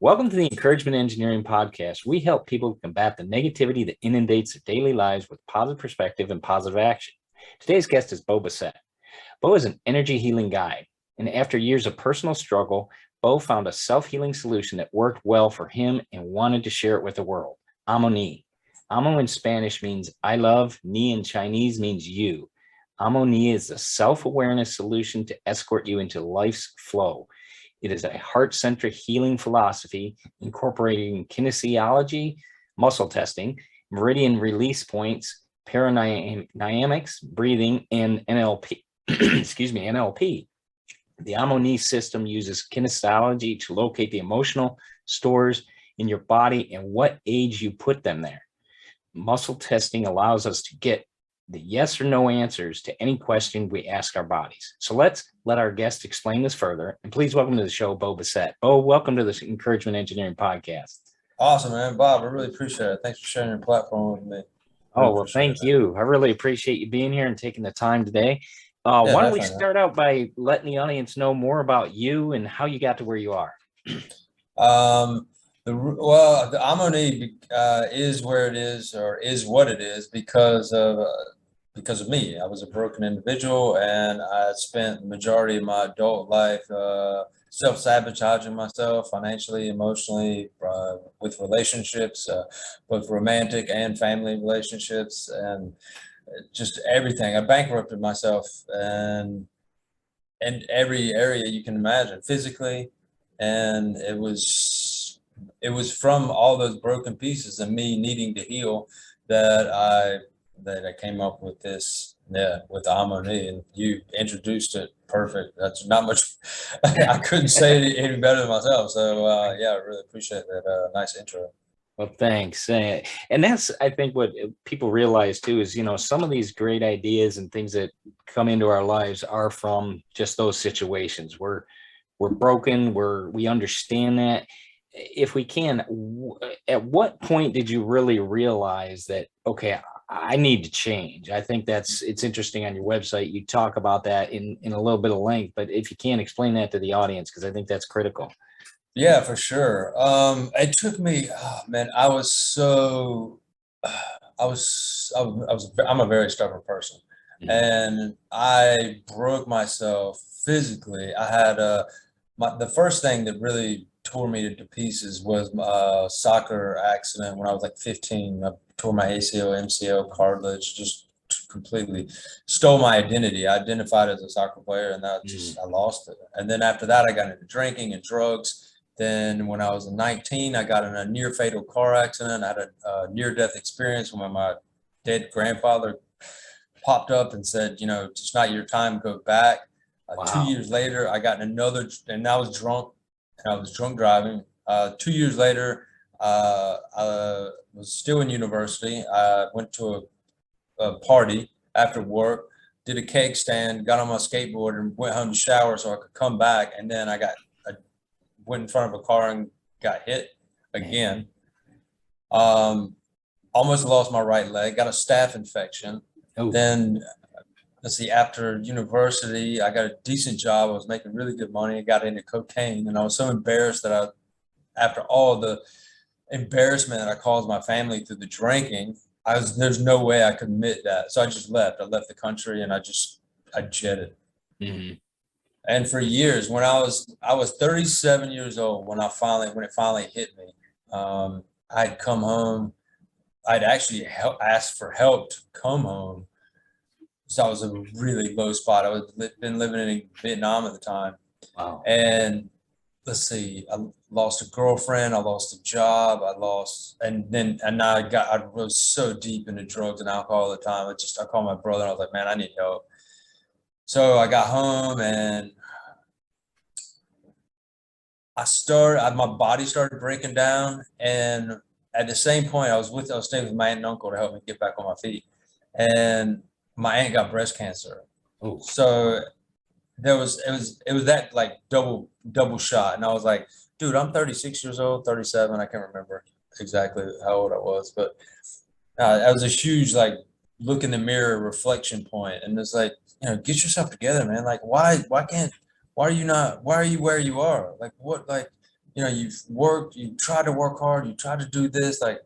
Welcome to the Encouragement Engineering Podcast. We help people combat the negativity that inundates their daily lives with positive perspective and positive action. Today's guest is Bo Bissett. Bo is an energy healing guide, and after years of personal struggle, Bo found a self-healing solution that worked well for him and wanted to share it with the world. Amo Ni. Amo in Spanish means I love, Ni in Chinese means you. Amo Ni is a self-awareness solution to escort you into life's flow. It is a heart-centric healing philosophy incorporating kinesiology, muscle testing, meridian release points, pranayamics, breathing, and NLP. NLP. The Amo Ni system uses kinesiology to locate the emotional stores in your body and what age you put them there. Muscle testing allows us to get the yes or no answers to any question we ask our bodies. So let's let our guest explain this further. And please welcome to the show, Bo Bissett. Bo, welcome to this Encouragement Engineering Podcast. Awesome, man. Bob, I really appreciate it. Thanks for sharing your platform with me. Well, thank you. I really appreciate you being here and taking the time today. Why don't we start out by letting the audience know more about you and how you got to where you are? The Amo Ni is where it is, or is what it is, because of me. I was a broken individual, and I spent the majority of my adult life self-sabotaging myself financially, emotionally, with relationships, both romantic and family relationships, and just everything. I bankrupted myself and in every area you can imagine, physically, and it was from all those broken pieces and me needing to heal that I came up with this, with Amo Ni, and you introduced it perfect. That's not much. I couldn't say it any better than myself. So I really appreciate that nice intro. Well, thanks. And that's, I think, what people realize too is, some of these great ideas and things that come into our lives are from just those situations. We're broken. We understand that. If we can, at what point did you really realize that, okay, I need to change? I think it's interesting on your website. You talk about that in a little bit of length, but if you can explain that to the audience, because I think that's critical. Yeah, for sure. It took me, man, I'm a very stubborn person, and I broke myself physically. I had the first thing that really tore me to pieces was a soccer accident when I was like 15. I tore my ACL, MCL, cartilage, just completely stole my identity. I identified as a soccer player, and I lost it. And then after that, I got into drinking and drugs. Then when I was 19, I got in a near fatal car accident. I had a near-death experience when my dead grandfather popped up and said, it's not your time, go back. Wow. 2 years later, I got in another, and I was drunk, and I was drunk driving. 2 years later, I was still in university. I went to a party after work, did a cake stand, got on my skateboard, and went home to shower so I could come back. And then I went in front of a car and got hit again. Almost lost my right leg, got a staph infection. Oh. Then, let's see, after university, I got a decent job. I was making really good money. I got into cocaine, and I was so embarrassed that after all the embarrassment that I caused my family through the drinking, there's no way I could admit that. So I just left. I left the country, and I jetted. Mm-hmm. And for years, when I was 37 years old, when it finally hit me, I'd come home. I'd actually asked for help to come home. So I was in a really low spot. Been living in Vietnam at the time. Wow. And let's see, I lost a girlfriend, I lost a job, I was so deep into drugs and alcohol at the time. I called my brother and I was like, man, I need help. So I got home and my body started breaking down. And at the same point, I was staying with my aunt and uncle to help me get back on my feet. And my aunt got breast cancer. Ooh. So it was that like double shot. And I was like, dude, I'm 36 years old, 37. I can't remember exactly how old I was, but that was a huge, like, look in the mirror reflection point. And it's like, get yourself together, man. Like, why are you where you are? Like, you've worked, you tried to work hard, you tried to do this, like,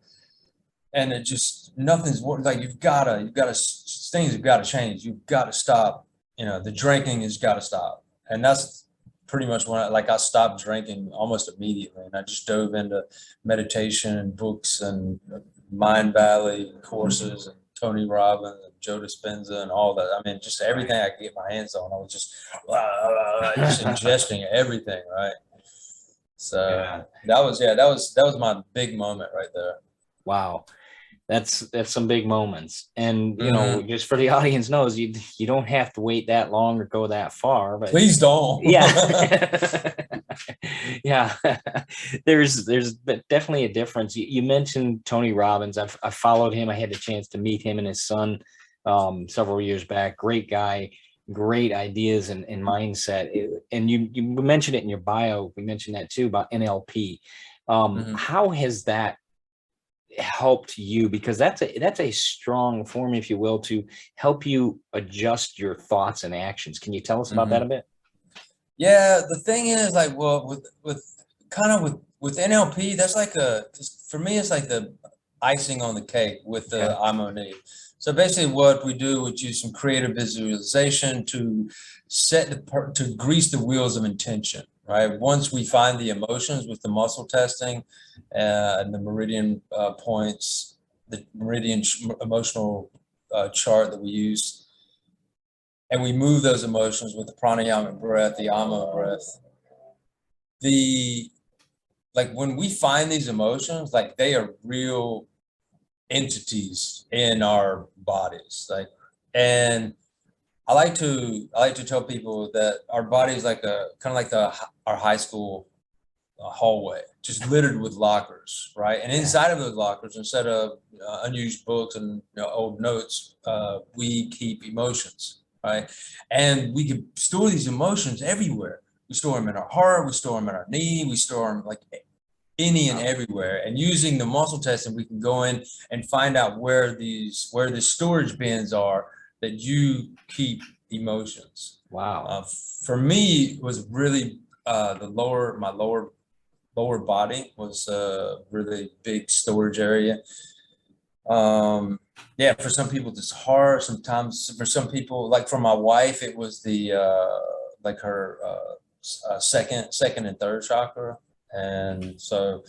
and it just, nothing's working. Like, things have got to change. You've got to stop, the drinking has got to stop. And that's pretty much when I stopped drinking almost immediately. And I just dove into meditation and books and Mind Valley courses and Tony Robbins and Joe Dispenza and all that. I mean, just everything I could get my hands on. I was just ingesting everything, right? So Yeah. that was my big moment right there. Wow. That's some big moments. And, just for the audience knows, you don't have to wait that long or go that far, but Please don't. yeah. Yeah. There's definitely a difference. You mentioned Tony Robbins. I followed him. I had the chance to meet him and his son several years back. Great guy, great ideas and mindset. And you mentioned it in your bio. We mentioned that too about NLP. How has that helped you? Because that's a strong form, if you will, to help you adjust your thoughts and actions. Can you tell us about that a bit? Yeah, the thing is, like, well, with NLP, that's for me, it's like the icing on the cake with the Amo Ni. So basically what we do, we use some creative visualization to to grease the wheels of intention, right? Once we find the emotions with the muscle testing and the meridian points, the meridian emotional chart that we use, and we move those emotions with the pranayamic breath, the Amo breath. When we find these emotions, like, they are real entities in our bodies. And I like to tell people that our body is like our high school hallway, just littered with lockers, right? And inside of those lockers, instead of unused books and old notes, we keep emotions. Right. And we can store these emotions everywhere. We store them in our heart, we store them in our knee, we store them like any and everywhere. And using the muscle testing, we can go in and find out where the storage bins are that you keep emotions. Wow. For me, it was really my lower body was a really big storage area. Yeah, for some people it's hard. Sometimes for some people, like for my wife, it was her second and third chakra. And so,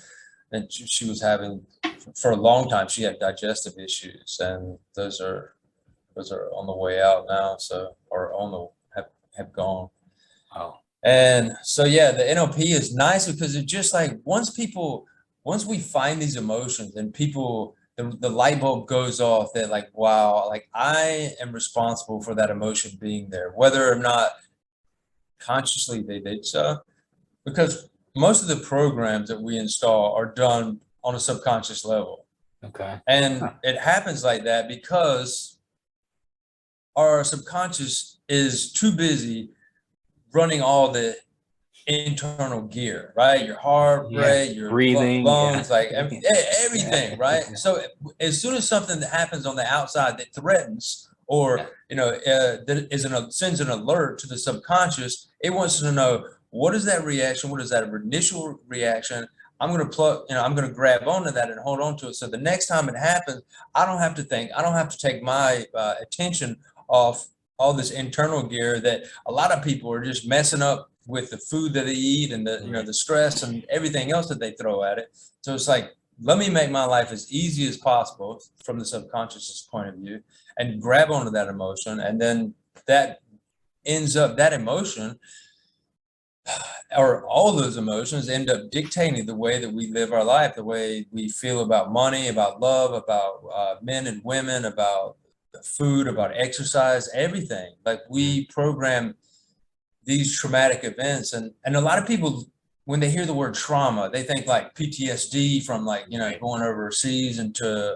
and she was having, for a long time, she had digestive issues, and those are on the way out now. So, or have gone. Oh. And so, yeah, the NLP is nice because it just, like, once we find these emotions and the light bulb goes off that, like, wow, like, I am responsible for that emotion being there, whether or not consciously they did so, because most of the programs that we install are done on a subconscious level. Okay. And it happens like that because our subconscious is too busy running all the internal gear, right? Your heart rate, your breathing, lungs, like everything, right? So as soon as something that happens on the outside that threatens or that sends an alert to the subconscious, it wants to know, what is that reaction? What is that initial reaction? I'm going to grab onto that and hold on to it. So the next time it happens, I don't have to think. I don't have to take my attention off all this internal gear that a lot of people are just messing up with the food that they eat and the stress and everything else that they throw at it. So it's like, let me make my life as easy as possible from the subconscious point of view and grab onto that emotion. And then that emotion, or all those emotions, end up dictating the way that we live our life, the way we feel about money, about love, about men and women, about food, about exercise, everything. Like, we program these traumatic events, and a lot of people, when they hear the word trauma, they think like PTSD from, like, going overseas into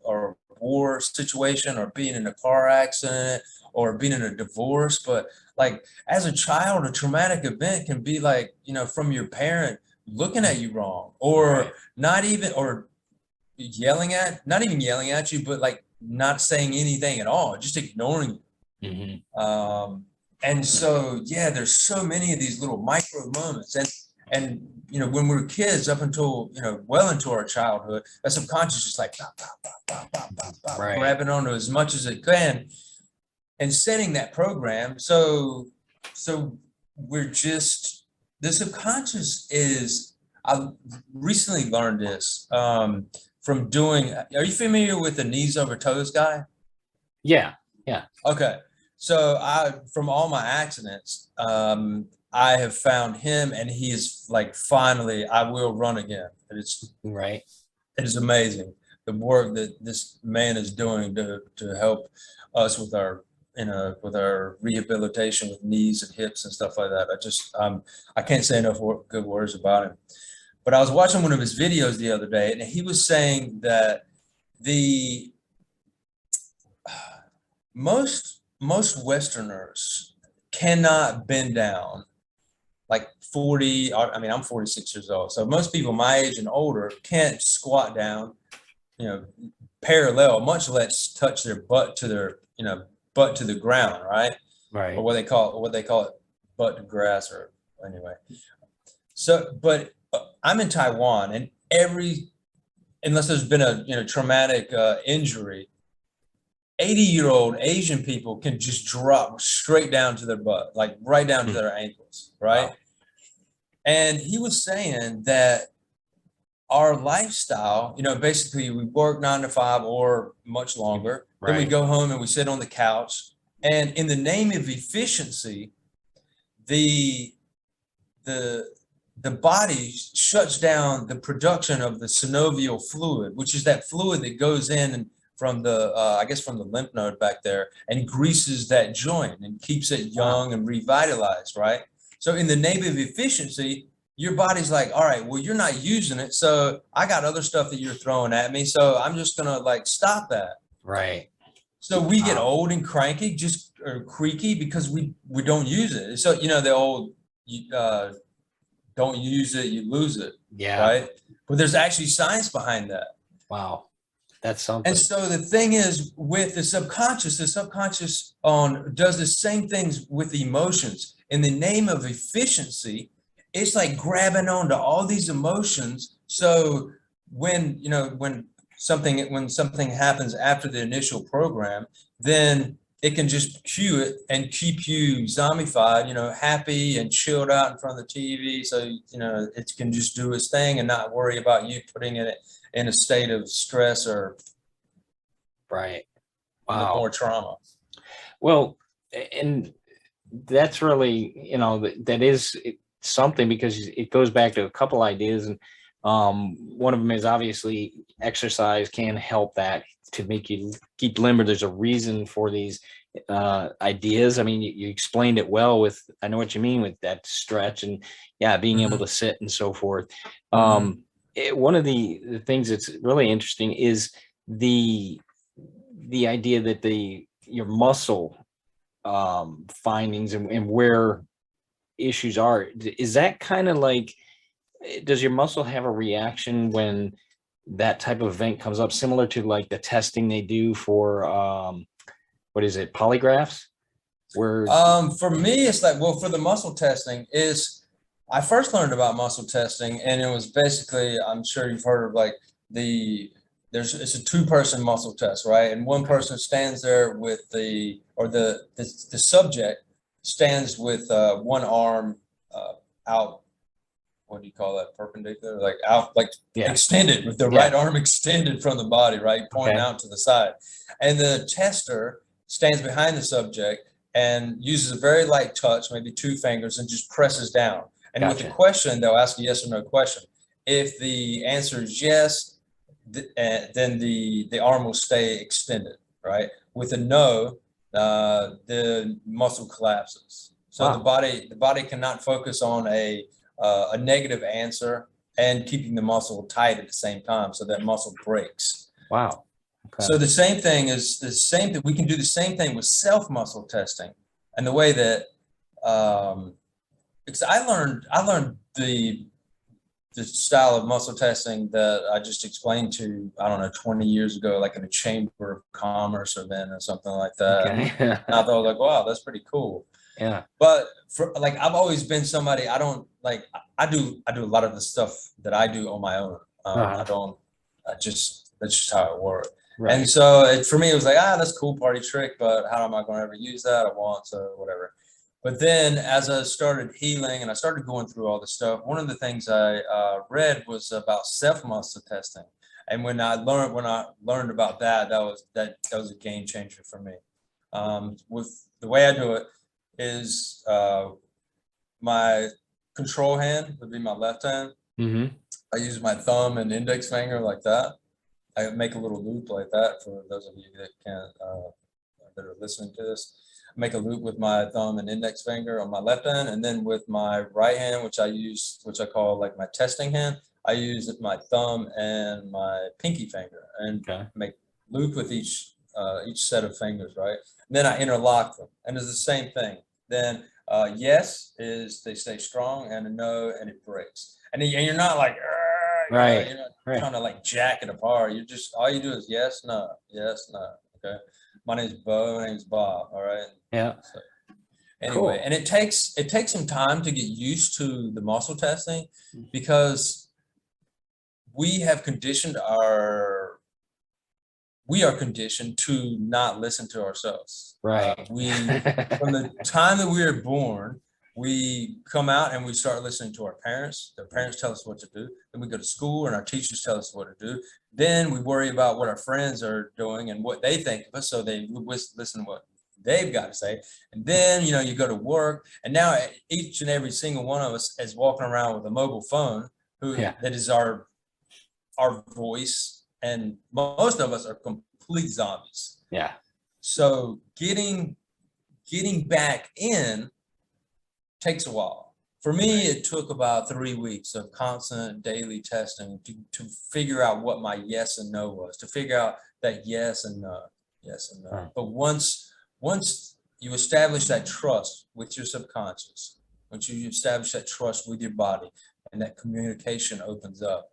or war situation, or being in a car accident, or being in a divorce. But, like, as a child, a traumatic event can be like, from your parent looking at you wrong, or not even yelling at you, but, like, not saying anything at all, just ignoring you. And so, yeah, there's so many of these little micro moments, And, when we're kids up until, well into our childhood, that subconscious is like bop, bop, bop, bop, bop, bop, bop, Right. grabbing onto as much as it can and setting that program. So we're just, the subconscious is, I recently learned this from doing, are you familiar with the knees over toes guy? Yeah. Okay. So from all my accidents, I have found him, and he is like, finally, I will run again. And Right. it is amazing the work that this man is doing to help us with our, with our rehabilitation with knees and hips and stuff like that. I can't say enough good words about him. But I was watching one of his videos the other day, and he was saying that most Westerners cannot bend down like 40. I mean, I'm 46 years old. So most people my age and older can't squat down, parallel, much less touch their butt to their, butt to the ground, right? Right. Or what they call it, butt to grass, or anyway. So, but I'm in Taiwan, and unless there's been a traumatic injury, 80-year-old Asian people can just drop straight down to their butt, like right down to their ankles, right? Wow. And he was saying that our lifestyle, basically we work 9 to 5 or much longer. Right. Then we go home and we sit on the couch. And in the name of efficiency, the body shuts down the production of the synovial fluid, which is that fluid that goes in from the, from the lymph node back there, and greases that joint and keeps it young and revitalized, right? So in the name of efficiency, your body's like, all right, well, you're not using it, so I got other stuff that you're throwing at me, so I'm just gonna stop that. Right. So we get old and cranky, or creaky, because we don't use it. So the old, don't use it, you lose it. Yeah. Right. But there's actually science behind that. Wow. That's something. And so the thing is, with the subconscious does the same things with emotions. In the name of efficiency, it's like grabbing onto all these emotions. So when something happens after the initial program, then it can just cue it and keep you zombified, happy and chilled out in front of the TV. So, it can just do its thing and not worry about you putting it in a state of stress or right. Wow. More trauma. Well, and that's really, that is something, because it goes back to a couple ideas. And one of them is obviously exercise can help that to make you keep limber. There's a reason for these ideas. I mean, you explained it well with, I know what you mean with that stretch and being able to sit and so forth. One of the things that's really interesting is the idea that your muscle findings and where issues are, is that kind of like, does your muscle have a reaction when that type of event comes up, similar to like the testing they do for what is it, polygraphs? Where for me, it's like, well, for the muscle testing I first learned about muscle testing, and it was basically, I'm sure you've heard of like it's a 2-person muscle test, right? And one person stands there with the subject stands with one arm out. What do you call that? Perpendicular, like out, like extended, with the right arm extended from the body, right? Pointing out to the side. And the tester stands behind the subject and uses a very light touch, maybe 2 fingers, and just presses down. And with the question, they'll ask a yes or no question. If the answer is yes, then the arm will stay extended, right? With a no, the muscle collapses. So the body cannot focus on a negative answer and keeping the muscle tight at the same time, so that muscle breaks. Wow. Okay. So we can do the same thing with self muscle testing, and the way that because I learned the style of muscle testing that I just explained to, I don't know, 20 years ago, like in a Chamber of Commerce event or something like that. Okay. And I thought, like, wow, that's pretty cool. Yeah. But for like, I've always been somebody, I don't like, I do a lot of the stuff that I do on my own. Uh-huh. That's just how it works. And Right. so for me, it was like, that's a cool party trick, but how am I going to ever use that? I want, so whatever. But then as I started healing and I started going through all this stuff, one of the things I read was about self-muscle testing. And when I learned about that, that was a game changer for me. With the way I do it is my control hand would be my left hand. Mm-hmm. I use my thumb and index finger like that. I make a little loop like that for those of you that can't that are listening to this. I make a loop with my thumb and index finger on my left hand, and then with my right hand, which I call like my testing hand, I use my thumb and my pinky finger, and Okay. make loop with each set of fingers, right? And then I interlock them, and it's the same thing. Then yes is they stay strong, and a no and it breaks. And you're not like, Right. you're not Right. trying to like jack it apart. You just, all you do is yes, no, yes, no. Okay. My name's Bo, my name's Bob. All right. Yeah. So anyway, Cool. and it takes some time to get used to the muscle testing, because we have conditioned we are conditioned to not listen to ourselves. Right. From the time that we are born, we come out and we start listening to our parents. Their parents tell us what to do. Then we go to school and our teachers tell us what to do. Then we worry about what our friends are doing and what they think of us. So they listen to what they've got to say. And then, you go to work. And now each and every single one of us is walking around with a mobile phone Yeah. that is our voice. And most of us are complete zombies. Yeah. So getting back in takes a while. For me, it took about 3 weeks of constant daily testing to figure out what my yes and no was, to figure out that yes and no, yes and no. Huh. But once you establish that trust with your subconscious, once you establish that trust with your body, and that communication opens up,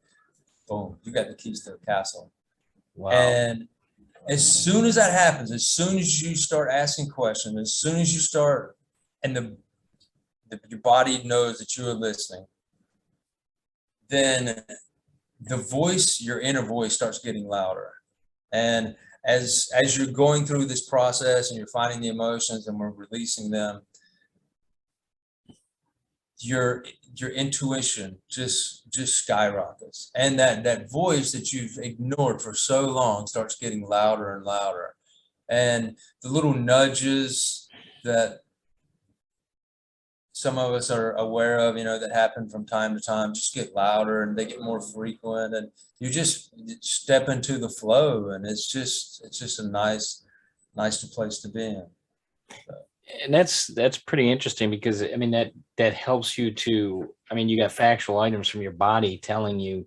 boom, you got the keys to the castle. Wow. And as soon as that happens, as soon as you start asking questions, as soon as you start, and your body knows that you are listening, then the voice, your inner voice, starts getting louder. And as you're going through this process and you're finding the emotions and we're releasing them, your intuition just skyrockets, and that voice that you've ignored for so long starts getting louder and louder, and the little nudges that some of us are aware of, that happen from time to time, just get louder and they get more frequent, and you just step into the flow, and it's just a nice place to be in. So. And that's pretty interesting, because I mean that helps you to, I mean, you got factual items from your body telling you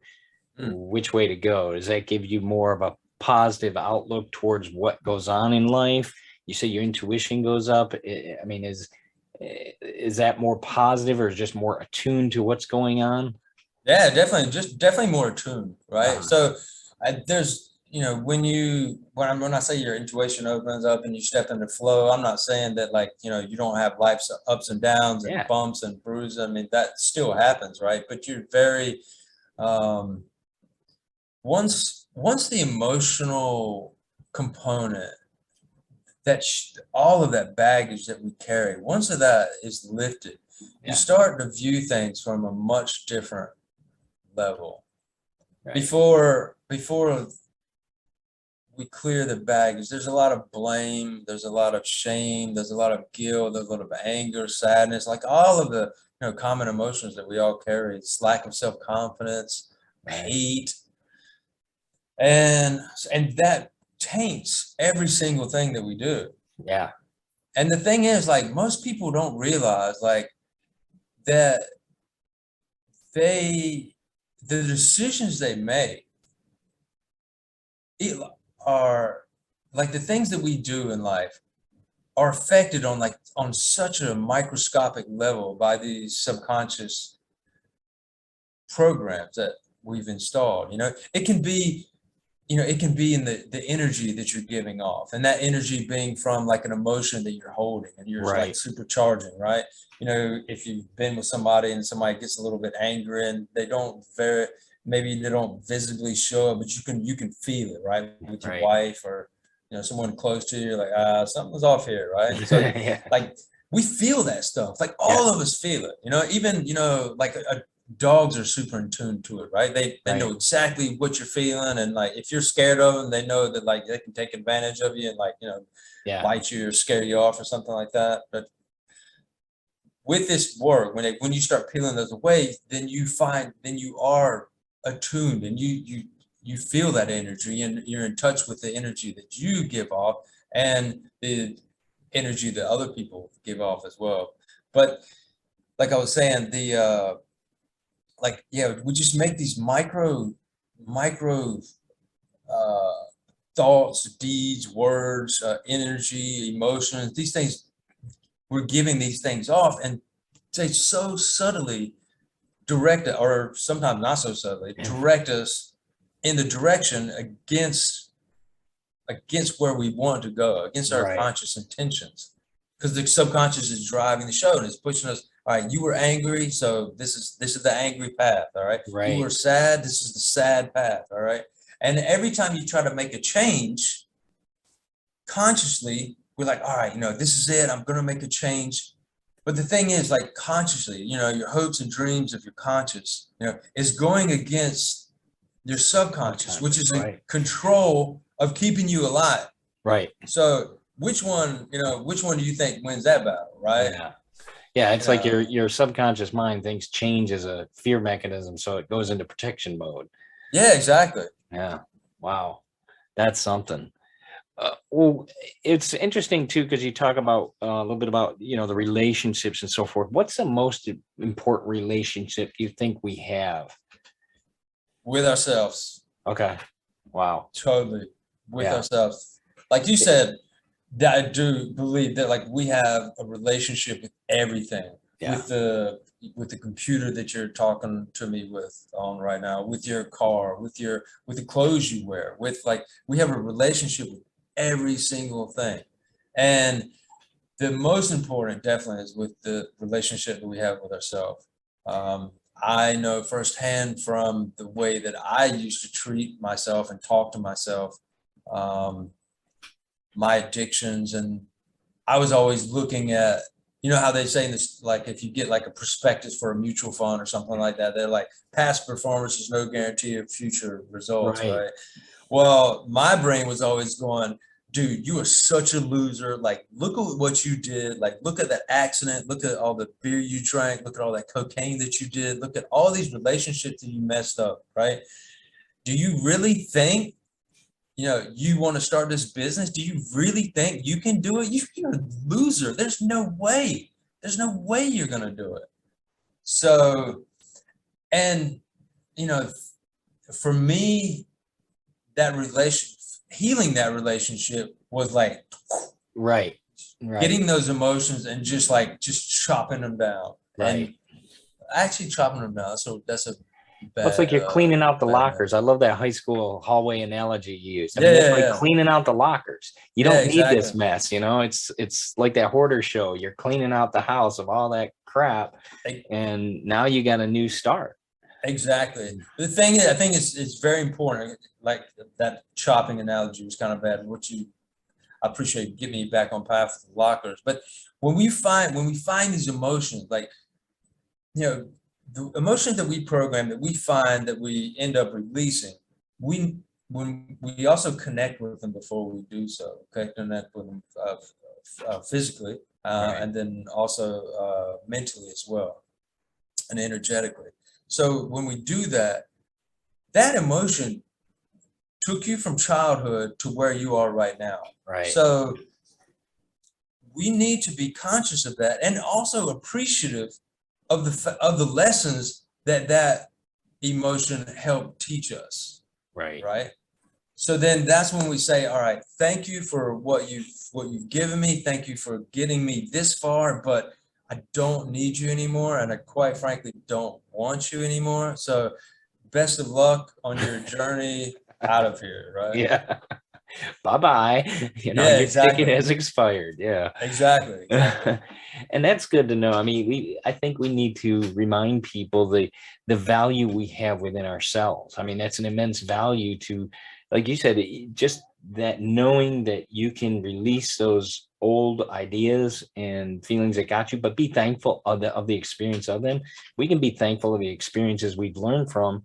which way to go. Does that give you more of a positive outlook towards what goes on in life? You say your intuition goes up. I mean, is that more positive, or just more attuned to what's going on? Yeah, definitely more attuned, right? So there's, when I say your intuition opens up and you step into flow, I'm not saying that, like, you don't have life's ups and downs and bumps and bruises. I mean, that still happens, right? But you're very, once the emotional component, that all of that baggage that we carry, once of that is lifted, you start to view things from a much different level. Right. Before we clear the baggage, there's a lot of blame, there's a lot of shame, there's a lot of guilt, there's a lot of anger, sadness, like all of the common emotions that we all carry. It's lack of self-confidence, hate, and that taints every single thing that we do. Yeah. And the thing is, like, most people don't realize, like, that the decisions they make are, like, the things that we do in life are affected on such a microscopic level by these subconscious programs that we've installed. It can be it can be in the energy that you're giving off, and that energy being from like an emotion that you're holding and you're like Right. supercharging, right? If you've been with somebody and somebody gets a little bit angry and maybe they don't visibly show it, but you can feel it, right? With your Right. wife or someone close to you, you're like, something's off here, right? So Yeah. like we feel that stuff, like Yeah. all of us feel it, even like dogs are super in tune to it, right? They know Right. exactly what you're feeling, and like if you're scared of them, they know that like they can take advantage of you and like Yeah. bite you or scare you off or something like that. But with this work, when you start peeling those away, then you are attuned, and you feel that energy, and you're in touch with the energy that you give off and the energy that other people give off as well. But like I was saying, we just make these micro uh, thoughts, deeds, words, energy, emotions, these things. We're giving these things off, and they so subtly direct it, or sometimes not so subtly direct us in the direction against where we want to go, against our Right. conscious intentions, because the subconscious is driving the show and it's pushing us. All right, you were angry, so this is the angry path. All right, you were Right. sad, this is the sad path. All right, and every time you try to make a change consciously, we're like, all right, this is it, I'm gonna make a change. But the thing is, like, consciously, your hopes and dreams of your conscious is going against your subconscious, which is in Right. control of keeping you alive. Right. So which one do you think wins that battle, right? Yeah. Yeah. It's like your subconscious mind thinks change is a fear mechanism, so it goes into protection mode. Yeah, exactly. Yeah. Wow. That's something. Well, it's interesting too, because you talk about a little bit about the relationships and so forth. What's the most important relationship you think we have? With ourselves. Okay. Wow. Totally. With Yeah. ourselves. Like you said, that I do believe that like we have a relationship with everything, Yeah. with the computer that you're talking to me with on right now, with your car, with the clothes you wear, with like we have a relationship with every single thing. And the most important definitely is with the relationship that we have with ourselves. I know firsthand from the way that I used to treat myself and talk to myself, um, my addictions, and I was always looking at, how they say in this, like if you get like a prospectus for a mutual fund or something like that, they're like past performance is no guarantee of future results, Right. right? Well, my brain was always going, dude, you are such a loser. Like, look at what you did. Like, look at that accident. Look at all the beer you drank. Look at all that cocaine that you did. Look at all these relationships that you messed up, right? Do you really think, you want to start this business? Do you really think you can do it? You're a loser. There's no way. There's no way you're going to do it. So, and, you know, for me, healing that relationship was like Right. Right. getting those emotions and just chopping them down, and Right. actually chopping them down. So that's a Well, it's like bad, you're cleaning out the bad man. lockers. I love that high school hallway analogy you used. I Yeah, mean, that's yeah, like yeah. cleaning out the lockers. You Yeah, don't need this exactly. mess, It's like that hoarder show. You're cleaning out the house of all that crap, and now you got a new start. Exactly. The thing is, I think it's very important. Like that chopping analogy was kind of bad. I appreciate getting me back on path with the lockers. But when we find these emotions, like the emotions that we program, that we find, that we end up releasing, when we also connect with them before we do so, connect with them physically, Right. and then also mentally as well, and energetically. So when we do that, that emotion took you from childhood to where you are right now. Right. So we need to be conscious of that, and also appreciative of the lessons that emotion helped teach us. Right. Right. So then that's when we say, all right, thank you for what you've given me. Thank you for getting me this far, but I don't need you anymore, and I quite frankly don't want you anymore. So best of luck on your journey out of here, right? Yeah. Bye-bye. Yeah, Your ticket exactly. has expired. Yeah. Exactly. And that's good to know. I mean, I think we need to remind people the value we have within ourselves. I mean, that's an immense value to, like you said, just that knowing that you can release those old ideas and feelings that got you, but be thankful of the experience of them. We can be thankful of the experiences we've learned from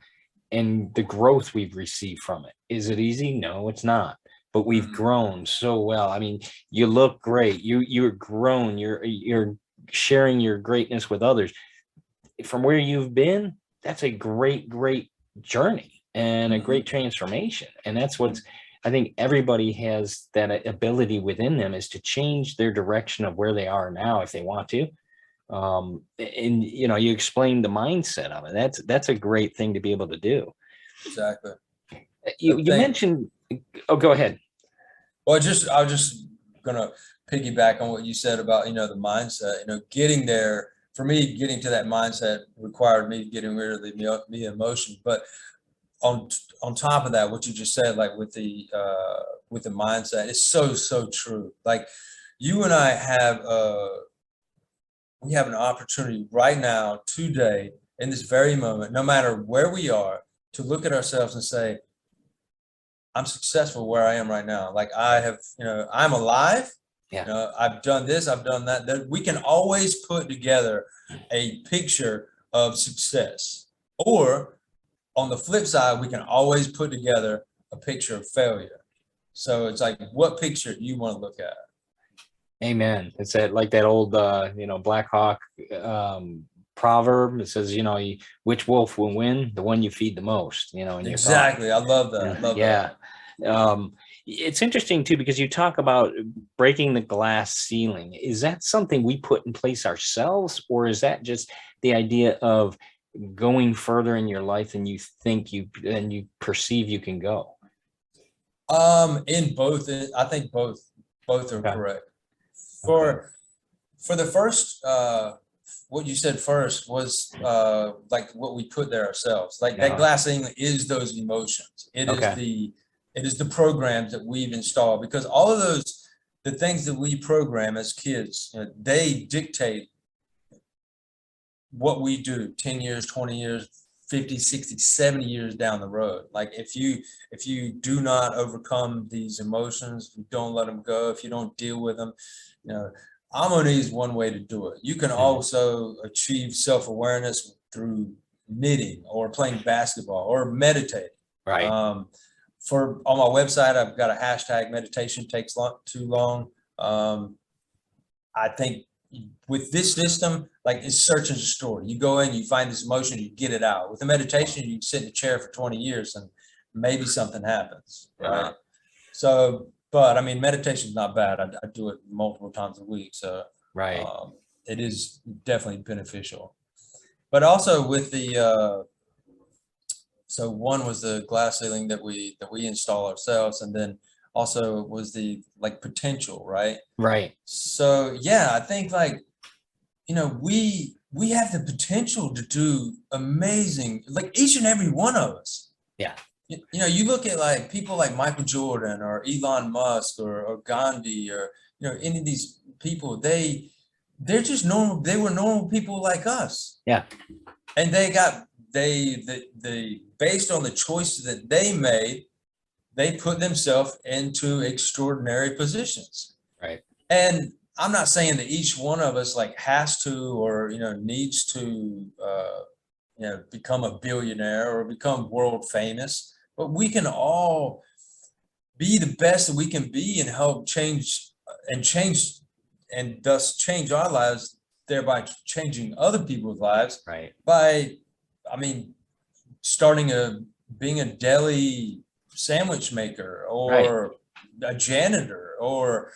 and the growth we've received from it. Is it easy? No, it's not. But we've Mhm. grown so well. I mean, you look great. You're grown. You're sharing your greatness with others. From where you've been, that's a great journey and a Mhm. great transformation. And that's what's, I think everybody has that ability within them, is to change their direction of where they are now if they want to. And you explained the mindset of it. That's a great thing to be able to do. Exactly. I You think, mentioned, oh, go ahead. well, I was just gonna piggyback on what you said about, the mindset, getting there. For me, getting to that mindset required me getting rid of the emotion. But on on top of that, what you just said, like with the mindset, it's so true. Like you and I have we have an opportunity right now, today, in this very moment, no matter where we are, to look at ourselves and say, I'm successful where I am right now. Like I have, I'm alive. Yeah. I've done this, I've done that. That we can always put together a picture of success. Or on the flip side, we can always put together a picture of failure. So it's like, what picture do you want to look at? Amen. It's like that old, Black Hawk proverb. It says, which wolf will win? The one you feed the most, in your thought. Exactly. I love that. Love that. Yeah. It's interesting too, because you talk about breaking the glass ceiling. Is that something we put in place ourselves, or is that just the idea of going further in your life than you think you perceive you can go? In both, I think both are Okay. correct. Okay. For the first, what you said first was like what we put there ourselves. Like that Yeah. glass ceiling is those emotions. Okay. It is the programs that we've installed, because all of those, the things that we program as kids, they dictate what we do 10 years, 20 years, 50, 60, 70 years down the road. Like if you do not overcome these emotions, if you don't let them go, if you don't deal with them, you know, Amo Ni is one way to do it. You can Mhm. also achieve self-awareness through knitting or playing basketball or meditating. Right. For on my website, I've got a hashtag meditation takes too long. I think with this system, like it's search and destroy. You go in, you find this emotion, you get it out. With the meditation, you can sit in a chair for 20 years and maybe something happens, right? Yeah. So, but I mean, meditation is not bad. I do it multiple times a week, so Right. um, it is definitely beneficial. But also with the so one was the glass ceiling that we install ourselves, and then also was the like potential, right? Right. So yeah, I think like we have the potential to do amazing, like each and every one of us. Yeah. You look at like people like Michael Jordan or Elon Musk or Gandhi or any of these people, they're just normal. They were normal people like us, Yeah. and they got they based on the choices that they made, they put themselves into extraordinary positions. Right. And I'm not saying that each one of us like has to or needs to become a billionaire or become world famous, but we can all be the best that we can be and help change and thus change our lives, thereby changing other people's lives Right. by, I mean, starting being a deli sandwich maker Right. or a janitor or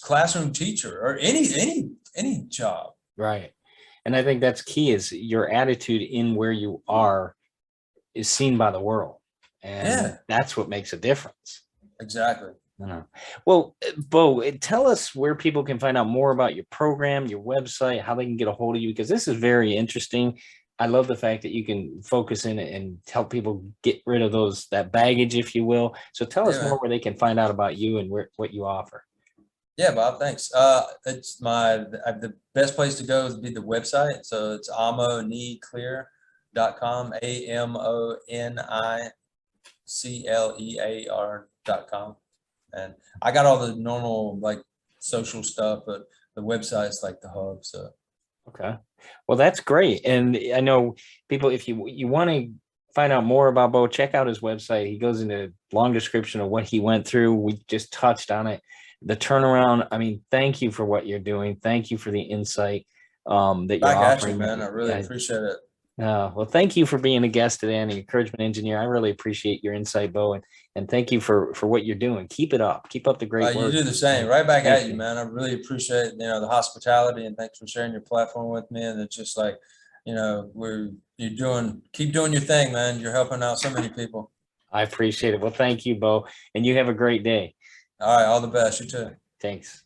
classroom teacher or any job. Right. And I think that's key, is your attitude in where you are is seen by the world. And Yeah, that's what makes a difference. exactly. Well, Bo, tell us where people can find out more about your program, your website, how they can get a hold of you, because this is very interesting. I love the fact that you can focus in and help people get rid of that baggage, if you will. So tell us Yeah, more man. where they can find out about you and what you offer. Yeah, Bob, thanks. It's the best place to go would be the website. So it's amoniclear.com, AMONICLEAR.com. And I got all the normal like social stuff, but the website's like the hub. So Okay. Well, that's great. And I know people, if you want to find out more about Bo, check out his website. He goes into a long description of what he went through. We just touched on it. The turnaround. I mean, thank you for what you're doing. Thank you for the insight that you're back at you, offering. man. I really appreciate it. Well, thank you for being a guest today and the encouragement engineer. I really appreciate your insight, Bo, and thank you for what you're doing. Keep it up. Keep up the great You work. do the same. Right back Thank at you, you. man. I really appreciate, the hospitality, and thanks for sharing your platform with me. And it's just like, keep doing your thing, man. You're helping out so many people. I appreciate it. Well, thank you, Bo, and you have a great day. All right, all the best. You too. Thanks.